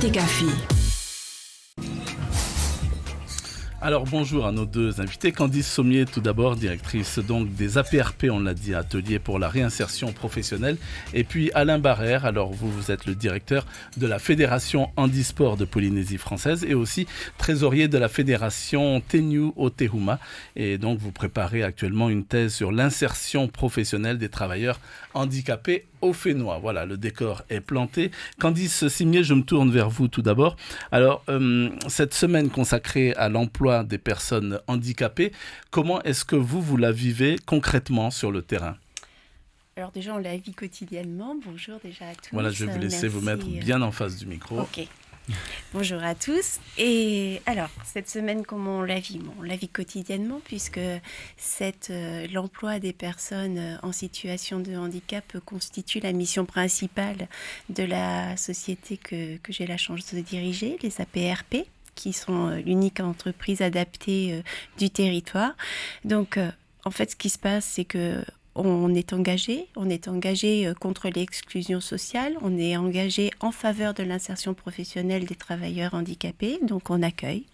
Thé Café. Alors bonjour à nos deux invités. Candice Sommier, tout d'abord, directrice donc des APRP, on l'a dit, atelier pour la réinsertion professionnelle. Et puis Alain Barrère, alors vous êtes le directeur de la Fédération Handisport de Polynésie française et aussi trésorier de la Fédération Teniu Otehuma. Et donc vous préparez actuellement une thèse sur l'insertion professionnelle des travailleurs handicapés au Fénois. Voilà, le décor est planté. Candice Sommier, je me tourne vers vous tout d'abord. Alors, cette semaine consacrée à l'emploi des personnes handicapées, comment est-ce que vous la vivez concrètement sur le terrain ? Alors déjà, on la vit quotidiennement. Bonjour déjà à tous. Voilà, je vais vous laisser vous mettre bien en face du micro. Ok. Bonjour à tous. Et alors, cette semaine, comment on la vit ? On la vit quotidiennement puisque l'emploi des personnes en situation de handicap constitue la mission principale de la société que j'ai la chance de diriger, les APRP, qui sont l'unique entreprise adaptée du territoire. Donc, en fait, ce qui se passe, c'est que on est engagé contre l'exclusion sociale, on est engagé en faveur de l'insertion professionnelle des travailleurs handicapés, donc on accueille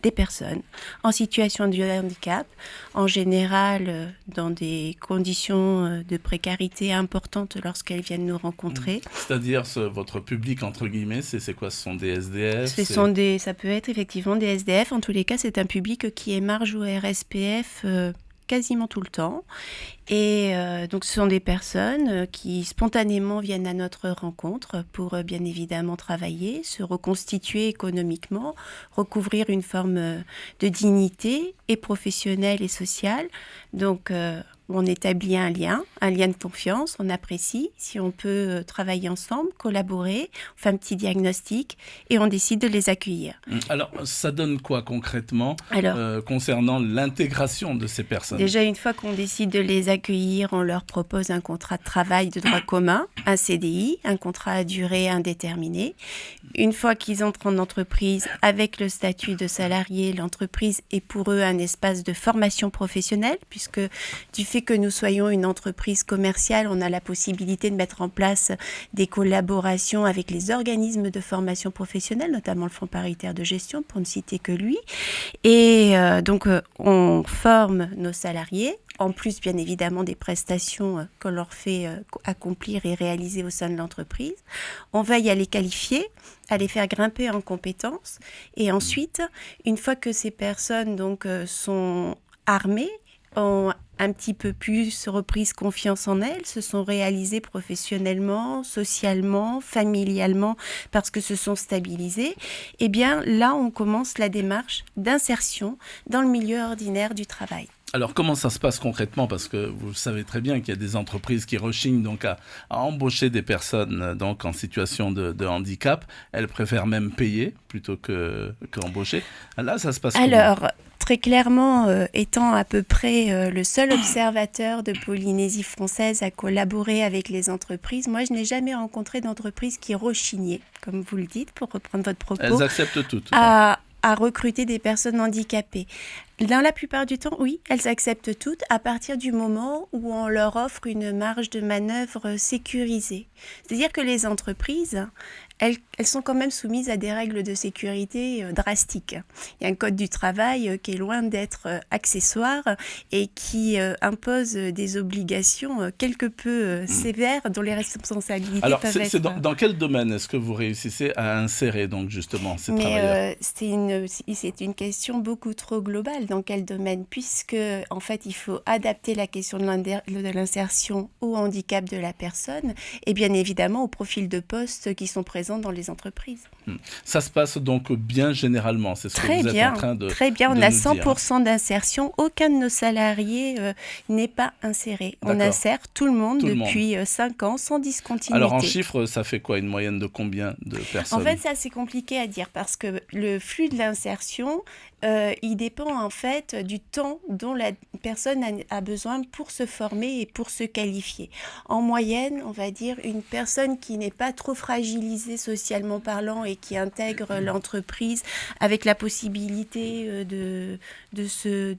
des personnes en situation de handicap, en général dans des conditions de précarité importantes lorsqu'elles viennent nous rencontrer. C'est-à-dire votre public, entre guillemets, c'est quoi ? Ce sont des SDF ? Ça peut être effectivement des SDF, en tous les cas c'est un public qui émarge au RSPF quasiment tout le temps. Et donc ce sont des personnes qui spontanément viennent à notre rencontre pour bien évidemment travailler, se reconstituer économiquement, recouvrir une forme de dignité et professionnelle et sociale. Donc on établit un lien de confiance, on apprécie si on peut travailler ensemble, collaborer, on fait un petit diagnostic et on décide de les accueillir. Alors, ça donne quoi concrètement concernant l'intégration de ces personnes ? Déjà, une fois qu'on décide de les accueillir, on leur propose un contrat de travail de droit commun, un CDI, un contrat à durée indéterminée. Une fois qu'ils entrent en entreprise avec le statut de salarié, l'entreprise est pour eux un espace de formation professionnelle puisque du fait que nous soyons une entreprise commerciale, on a la possibilité de mettre en place des collaborations avec les organismes de formation professionnelle, notamment le Fonds paritaire de gestion, pour ne citer que lui. Et donc, on forme nos salariés, en plus, bien évidemment, des prestations qu'on leur fait accomplir et réaliser au sein de l'entreprise. On veille à les qualifier, à les faire grimper en compétences. Et ensuite, une fois que ces personnes sont armées, ont un petit peu plus reprise confiance en elles, se sont réalisées professionnellement, socialement, familialement, parce que se sont stabilisées, eh bien là, on commence la démarche d'insertion dans le milieu ordinaire du travail. Alors, comment ça se passe concrètement ? Parce que vous savez très bien qu'il y a des entreprises qui rechignent donc à embaucher des personnes donc en situation de handicap. Elles préfèrent même payer plutôt qu'embaucher. Là, ça se passe comment ? Alors, très clairement, étant à peu près le seul observateur de Polynésie française à collaborer avec les entreprises, moi, je n'ai jamais rencontré d'entreprise qui rechignait, comme vous le dites, pour reprendre votre propos. Elles acceptent toutes. À recruter des personnes handicapées. Dans la plupart du temps, oui, elles acceptent toutes à partir du moment où on leur offre une marge de manœuvre sécurisée. C'est-à-dire que les entreprises, elles sont quand même soumises à des règles de sécurité drastiques. Il y a un code du travail qui est loin d'être accessoire et qui impose des obligations quelque peu sévères dont les responsabilités peuvent être... Alors, c'est dans quel domaine est-ce que vous réussissez à insérer donc justement ces travailleurs ? C'est une question beaucoup trop globale. Dans quel domaine ? Puisque, en fait, il faut adapter la question de l'insertion au handicap de la personne et bien évidemment au profil de poste qui sont présents dans les entreprises. Ça se passe donc bien généralement, c'est ce que vous êtes en train de Très bien, on de a nous 100% d'insertion. Aucun de nos salariés n'est pas inséré. D'accord. On insère tout le monde depuis 5 ans sans discontinuité. Alors en chiffres, ça fait quoi ? Une moyenne de combien de personnes ? En fait, ça c'est compliqué à dire parce que le flux de l'insertion il dépend en fait du temps dont la personne a besoin pour se former et pour se qualifier. En moyenne, on va dire une personne qui n'est pas trop fragilisée socialement parlant et qui intègre l'entreprise avec la possibilité de se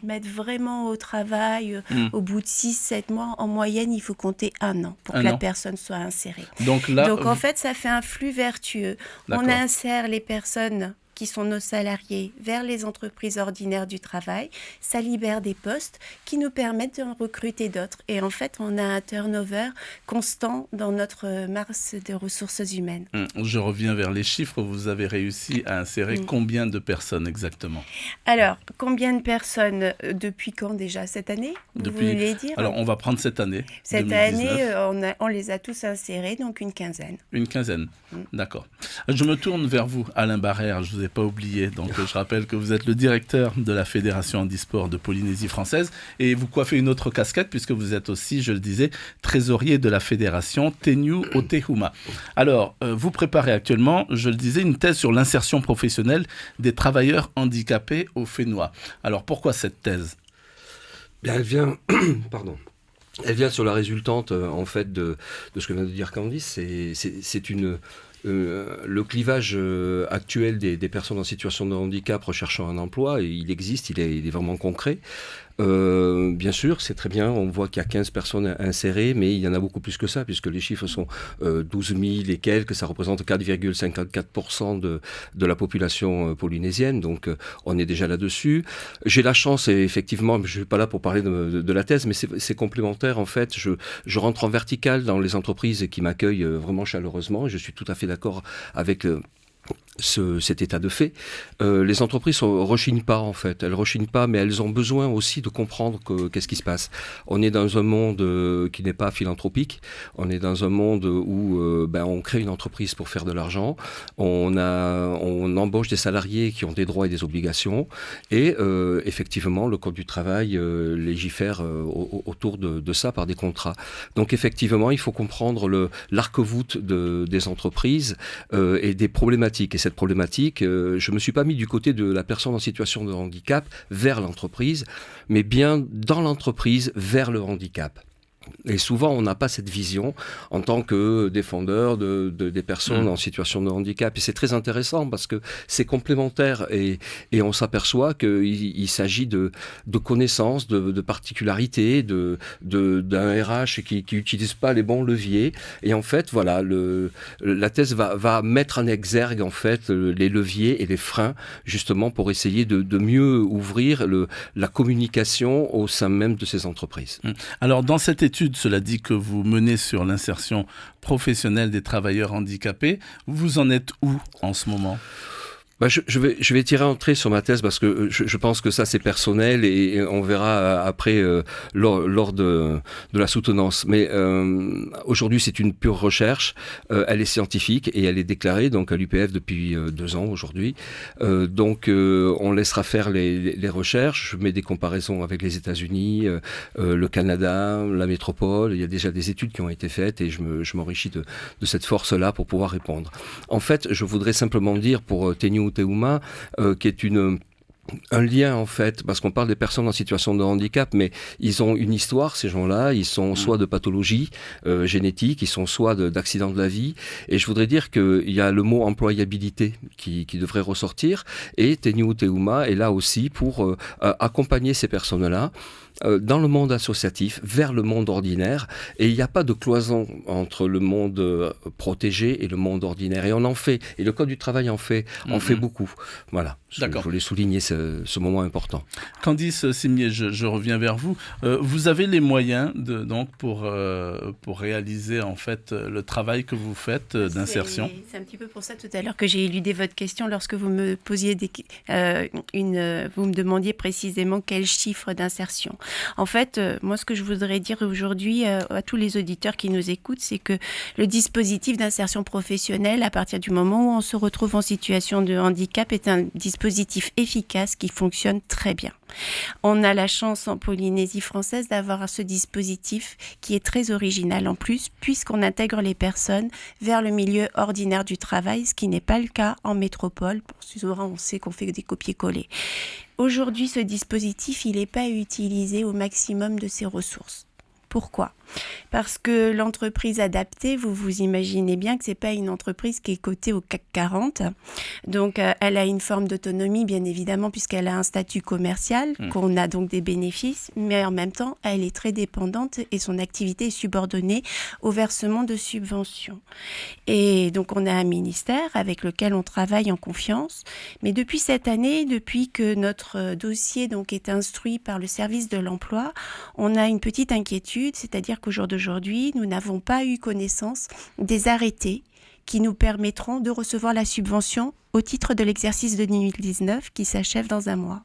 mettre vraiment au travail au bout de 6-7 mois, en moyenne, il faut compter 1 an pour que la personne soit insérée. Donc en fait, ça fait un flux vertueux. On insère les personnes qui sont nos salariés vers les entreprises ordinaires du travail, ça libère des postes qui nous permettent de recruter d'autres. Et en fait, on a un turnover constant dans notre masse de ressources humaines. Je reviens vers les chiffres. Vous avez réussi à insérer combien de personnes exactement ? Alors, combien de personnes depuis quand déjà ? Cette année ? Vous voulez dire ? Alors, on va prendre cette année. Cette 2019. Année, on les a tous insérés, donc une quinzaine. Une quinzaine, d'accord. Je me tourne vers vous, Alain Barrère. Je vous ai pas oublié, donc je rappelle que vous êtes le directeur de la Fédération Handisport de Polynésie française et vous coiffez une autre casquette puisque vous êtes aussi, je le disais, trésorier de la Fédération Teniu Otehuma. Alors, vous préparez actuellement, je le disais, une thèse sur l'insertion professionnelle des travailleurs handicapés au Fénois. Alors, pourquoi cette thèse ? Bien, elle vient... Pardon. Elle vient sur la résultante, en fait, de ce que vient de dire Candice. C'est une... le clivage actuel des personnes en situation de handicap recherchant un emploi, il existe, il est vraiment concret. Bien sûr, c'est très bien, on voit qu'il y a 15 personnes insérées, mais il y en a beaucoup plus que ça, puisque les chiffres sont 12 000 et quelques, ça représente 4,54% de la population polynésienne, donc on est déjà là-dessus. J'ai la chance, et effectivement, je ne suis pas là pour parler de la thèse, mais c'est complémentaire, en fait, je rentre en vertical dans les entreprises qui m'accueillent vraiment chaleureusement, et je suis tout à fait d'accord avec... cet état de fait. Les entreprises rechignent pas en fait, elles rechignent pas, mais elles ont besoin aussi de comprendre qu'est-ce qui se passe. On est dans un monde qui n'est pas philanthropique, on est dans un monde où on crée une entreprise pour faire de l'argent, on embauche des salariés qui ont des droits et des obligations, et effectivement le Code du travail légifère autour de ça par des contrats. Donc effectivement, il faut comprendre l'arc-voûte des entreprises et des problématiques. Et cette problématique, je ne me suis pas mis du côté de la personne en situation de handicap vers l'entreprise, mais bien dans l'entreprise vers le handicap. Et souvent, on n'a pas cette vision en tant que défendeur des personnes en situation de handicap. Et c'est très intéressant parce que c'est complémentaire et on s'aperçoit qu'il s'agit de connaissances, de particularités, d'un RH qui n'utilise pas les bons leviers. Et en fait, voilà, la thèse va mettre en exergue en fait les leviers et les freins justement pour essayer de mieux ouvrir la communication au sein même de ces entreprises. Alors, dans cette étude, cela dit, que vous menez sur l'insertion professionnelle des travailleurs handicapés, vous en êtes où en ce moment ? Je vais tirer un trait sur ma thèse parce que je pense que ça c'est personnel et on verra après lors de la soutenance. Mais aujourd'hui c'est une pure recherche, elle est scientifique et elle est déclarée donc à l'UPF depuis 2 ans aujourd'hui. Donc on laissera faire les recherches. Je mets des comparaisons avec les États-Unis, le Canada, la métropole. Il y a déjà des études qui ont été faites et je m'enrichis de cette force-là pour pouvoir répondre. En fait, je voudrais simplement dire pour Teniu Otehuma, qui est un lien en fait, parce qu'on parle des personnes en situation de handicap, mais ils ont une histoire, ces gens-là, ils sont soit de pathologie génétique, ils sont soit d'accidents de la vie, et je voudrais dire qu'il y a le mot employabilité qui devrait ressortir, et Teniu Otehuma est là aussi pour accompagner ces personnes-là dans le monde associatif, vers le monde ordinaire, et il n'y a pas de cloison entre le monde protégé et le monde ordinaire, et on en fait, et le Code du travail en fait beaucoup. Voilà, je voulais souligner ce moment important. Candice Simier, je reviens vers vous. Vous avez les moyens donc pour réaliser en fait le travail que vous faites d'insertion. C'est un petit peu pour ça tout à l'heure que j'ai éludé votre question lorsque vous me posiez vous me demandiez précisément quel chiffre d'insertion. En fait, moi, ce que je voudrais dire aujourd'hui à tous les auditeurs qui nous écoutent, c'est que le dispositif d'insertion professionnelle, à partir du moment où on se retrouve en situation de handicap, est un dispositif efficace qui fonctionne très bien. On a la chance en Polynésie française d'avoir ce dispositif qui est très original en plus, puisqu'on intègre les personnes vers le milieu ordinaire du travail, ce qui n'est pas le cas en métropole. Souvent, on sait qu'on fait des copier-coller. Aujourd'hui, ce dispositif, il n'est pas utilisé au maximum de ses ressources. Pourquoi ? Parce que l'entreprise adaptée, vous imaginez bien que ce n'est pas une entreprise qui est cotée au CAC 40. Donc, elle a une forme d'autonomie, bien évidemment, puisqu'elle a un statut commercial, qu'on a donc des bénéfices, mais en même temps, elle est très dépendante et son activité est subordonnée au versement de subventions. Et donc, on a un ministère avec lequel on travaille en confiance. Mais depuis cette année, depuis que notre dossier donc, est instruit par le service de l'emploi, on a une petite inquiétude, c'est-à-dire qu'au jour d'aujourd'hui, nous n'avons pas eu connaissance des arrêtés qui nous permettront de recevoir la subvention au titre de l'exercice de 2019 qui s'achève dans un mois.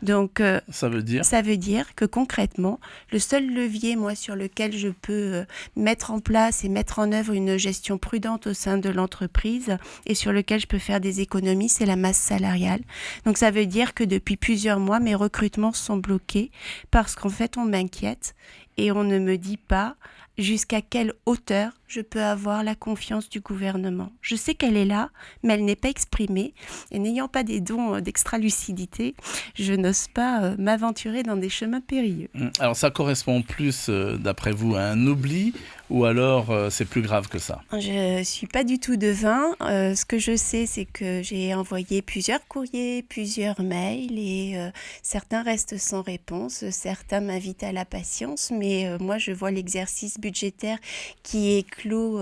Donc, ça veut dire que concrètement, le seul levier, moi, sur lequel je peux mettre en place et mettre en œuvre une gestion prudente au sein de l'entreprise et sur lequel je peux faire des économies, c'est la masse salariale. Donc, ça veut dire que depuis plusieurs mois, mes recrutements sont bloqués parce qu'en fait, on m'inquiète et on ne me dit pas jusqu'à quelle hauteur je peux avoir la confiance du gouvernement. Je sais qu'elle est là, mais elle n'est pas exprimée. Et n'ayant pas des dons d'extra-lucidité, je n'ose pas m'aventurer dans des chemins périlleux. Alors ça correspond plus, d'après vous, à un oubli ou alors c'est plus grave que ça ? Je ne suis pas du tout devin. Ce que je sais, c'est que j'ai envoyé plusieurs courriers, plusieurs mails et certains restent sans réponse. Certains m'invitent à la patience, mais moi je vois l'exercice budgétaire qui est clos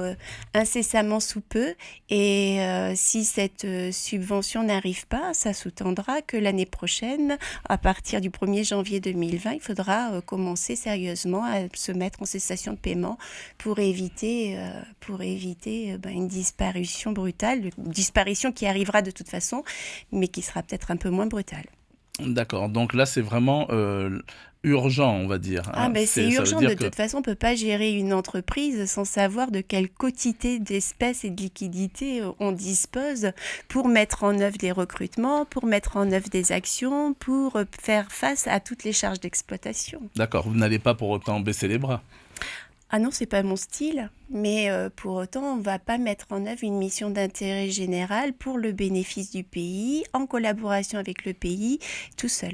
incessamment sous peu et si cette subvention n'arrive pas, ça sous-tendra que l'année prochaine, à partir du 1er janvier 2020, il faudra commencer sérieusement à se mettre en cessation de paiement pour éviter une disparition brutale, une disparition qui arrivera de toute façon, mais qui sera peut-être un peu moins brutale. D'accord, donc là c'est vraiment urgent, on va dire. C'est urgent, de toute façon on ne peut pas gérer une entreprise sans savoir de quelle quantité d'espèces et de liquidités on dispose pour mettre en œuvre des recrutements, pour mettre en œuvre des actions, pour faire face à toutes les charges d'exploitation. D'accord, vous n'allez pas pour autant baisser les bras ? Ah non, c'est pas mon style, mais pour autant, on ne va pas mettre en œuvre une mission d'intérêt général pour le bénéfice du pays, en collaboration avec le pays, tout seul.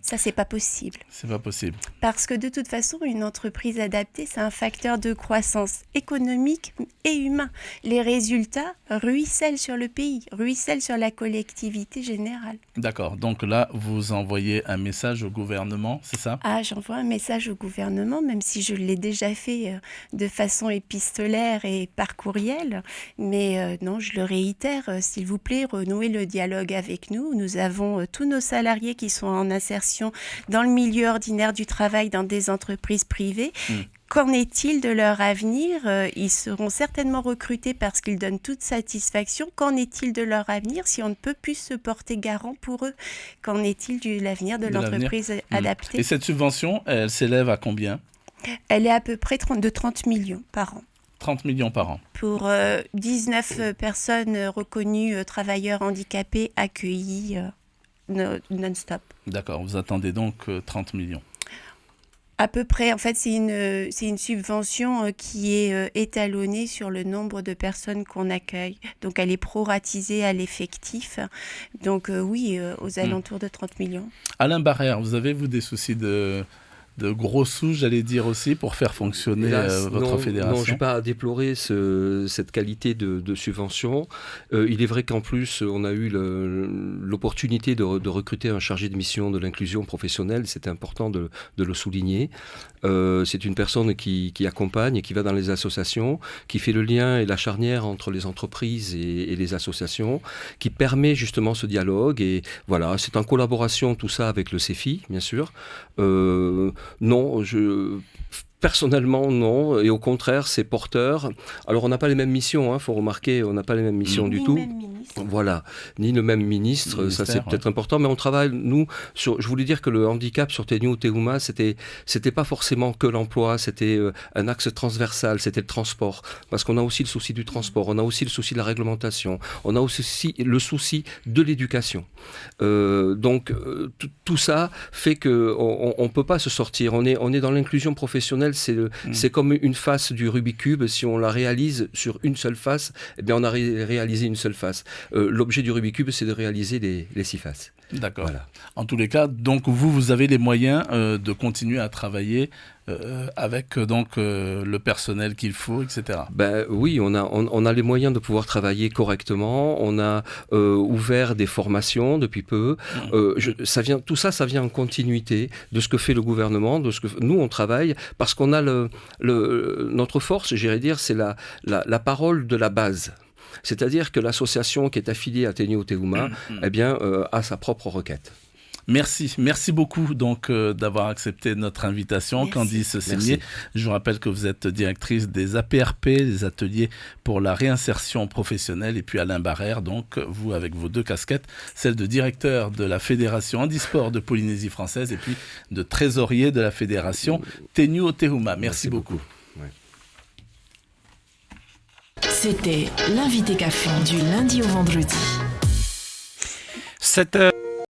Ça, c'est pas possible. C'est pas possible. Parce que de toute façon, une entreprise adaptée, c'est un facteur de croissance économique et humain. Les résultats ruissellent sur le pays, ruissellent sur la collectivité générale. D'accord. Donc là, vous envoyez un message au gouvernement, c'est ça ? J'envoie un message au gouvernement, même si je l'ai déjà fait de façon épistolaire et par courriel. Mais non, je le réitère, s'il vous plaît, renouez le dialogue avec nous. Nous avons tous nos salariés qui sont en insertion dans le milieu ordinaire du travail dans des entreprises privées. Qu'en est-il de leur avenir ? Ils seront certainement recrutés parce qu'ils donnent toute satisfaction. Qu'en est-il de leur avenir si on ne peut plus se porter garant pour eux ? Qu'en est-il de l'avenir de l'entreprise adaptée ? Et cette subvention, elle s'élève à combien ? Elle est à peu près de 30 millions par an. 30 millions par an. Pour 19 personnes reconnues travailleurs handicapés accueillis non-stop. D'accord, vous attendez donc 30 millions. À peu près, en fait, c'est une subvention qui est étalonnée sur le nombre de personnes qu'on accueille. Donc, elle est proratisée à l'effectif. Donc, oui, aux alentours de 30 millions. Alain Barrère, vous avez, vous, des soucis de gros sous, j'allais dire aussi, pour faire fonctionner votre fédération ? Non, je n'ai pas à déplorer cette qualité de subvention. Il est vrai qu'en plus, on a eu l'opportunité de recruter un chargé de mission de l'inclusion professionnelle. C'est important de le souligner. C'est une personne qui accompagne et qui va dans les associations, qui fait le lien et la charnière entre les entreprises et les associations, qui permet justement ce dialogue. Et voilà, c'est en collaboration tout ça avec le CEFI, bien sûr. Non, Personnellement, non. Et au contraire, c'est porteur. Alors, on n'a pas les mêmes missions, faut remarquer, on n'a pas les mêmes missions du tout. Voilà, ni le même ministre, ça c'est peut-être important, mais on travaille, nous, je voulais dire que le handicap sur Tenio Teuma, c'était pas forcément que l'emploi, c'était un axe transversal, c'était le transport, parce qu'on a aussi le souci du transport, on a aussi le souci de la réglementation, on a aussi le souci de l'éducation. Donc, tout ça fait qu'on peut pas se sortir, on est dans l'inclusion professionnelle, c'est comme une face du Rubik's Cube, si on la réalise sur une seule face, eh bien on a réalisé une seule face. L'objet du Rubik's Cube, c'est de réaliser les 6 faces. D'accord. Voilà. En tous les cas, donc vous avez les moyens de continuer à travailler avec le personnel qu'il faut, etc. Oui, on a les moyens de pouvoir travailler correctement. On a ouvert des formations depuis peu. Tout ça vient en continuité de ce que fait le gouvernement, de ce que nous on travaille, parce qu'on a notre force, j'irais dire, c'est la parole de la base. C'est-à-dire que l'association qui est affiliée à Tenio Teuma, a sa propre requête. Merci beaucoup donc d'avoir accepté notre invitation. Merci. Candice Seigné. Je vous rappelle que vous êtes directrice des APRP, des ateliers pour la réinsertion professionnelle, et puis Alain Barrère, donc vous avec vos 2 casquettes, celle de directeur de la Fédération Handisport de Polynésie française et puis de trésorier de la Fédération Tenio Teuma. Merci beaucoup. Ouais. C'était l'invité café du lundi au vendredi. 7h.